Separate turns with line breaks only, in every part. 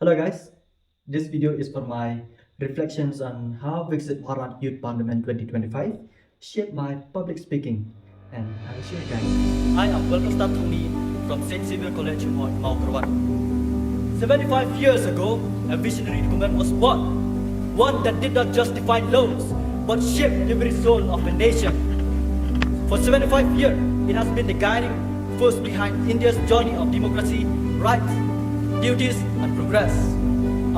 Hello guys, this video is for my reflections on how Viksit Bharat Youth Parliament 2025 shaped my public speaking, and I will show you guys.
I am Balkasta Thongni from St. Xavier College in Mount Karwan. 75 years ago, a visionary document was born, one that did not just define laws, but shaped every soul of a nation. For 75 years, it has been the guiding force behind India's journey of democracy, rights, duties, and progress.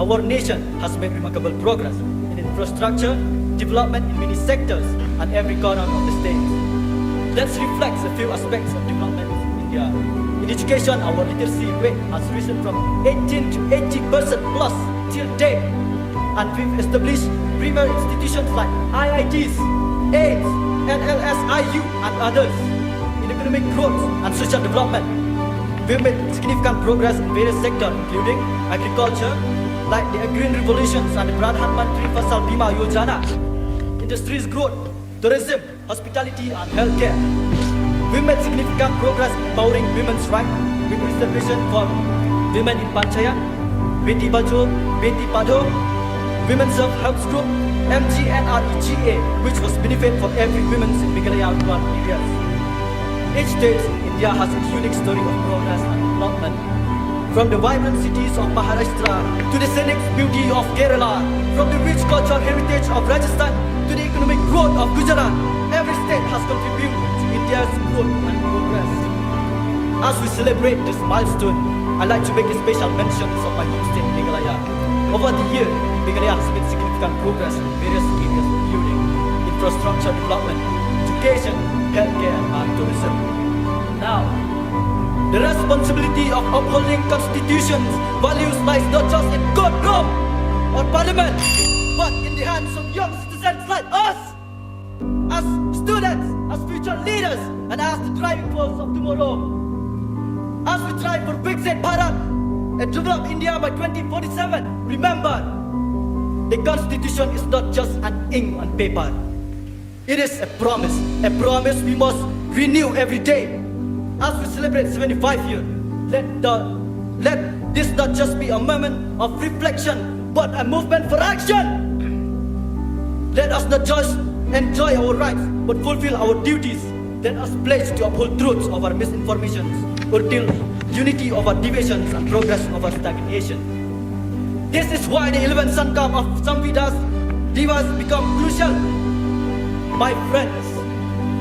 Our nation has made remarkable progress in infrastructure, development in many sectors, and every corner of the state. Let's reflect a few aspects of development in India. In education, our literacy rate has risen from 18 to 80% plus till date, and we've established premier institutions like IITs, AIDS, NLSIU, and others. In economic growth and social development, we've made significant progress in various sectors, including agriculture, like the Green Revolutions and the Pradhan Mantri Fasal Bima Yojana, industries growth, tourism, hospitality, and healthcare. We made significant progress in empowering women's rights with reservation for women in panchayat, Beti Bachao, Beti Padho, Women's Self-Help Group, MGNREGA, which was benefit for every women in Meghalaya and rural areas. Each state in India has its unique story of progress and development. From the vibrant cities of Maharashtra to the scenic beauty of Kerala, from the rich cultural heritage of Rajasthan to the economic growth of Gujarat, every state has contributed to India's growth and progress. As we celebrate this milestone, I'd like to make a special mention of my home state, Meghalaya. Over the years, Meghalaya has made significant progress in various areas including infrastructure development, education, healthcare, and tourism. Now, the responsibility of upholding constitutions values lies not just in courtroom or parliament, but in the hands of young citizens like us, as students, as future leaders, and as the driving force of tomorrow. As we strive for Viksit Bharat and develop India by 2047, remember, the constitution is not just an ink on paper. It is a promise we must renew every day. As we celebrate 75 years, let this not just be a moment of reflection, but a movement for action. Let us not just enjoy our rights, but fulfill our duties. Let us pledge to uphold truths over misinformations, urtil unity over divisions, and progress over stagnation. This is why the 11th Sankam of Samvidas Divas become crucial. My friends,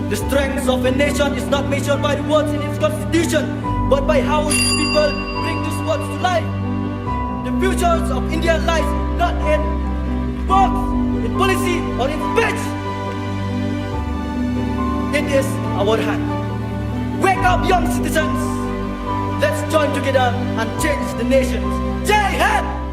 the strength of a nation is not measured by the words in its constitution, but by how its people bring these words to life. The future of India lies not in words, in policy, or in speech. It is our hand. Wake up, young citizens. Let's join together and change the nations. Jai Hind!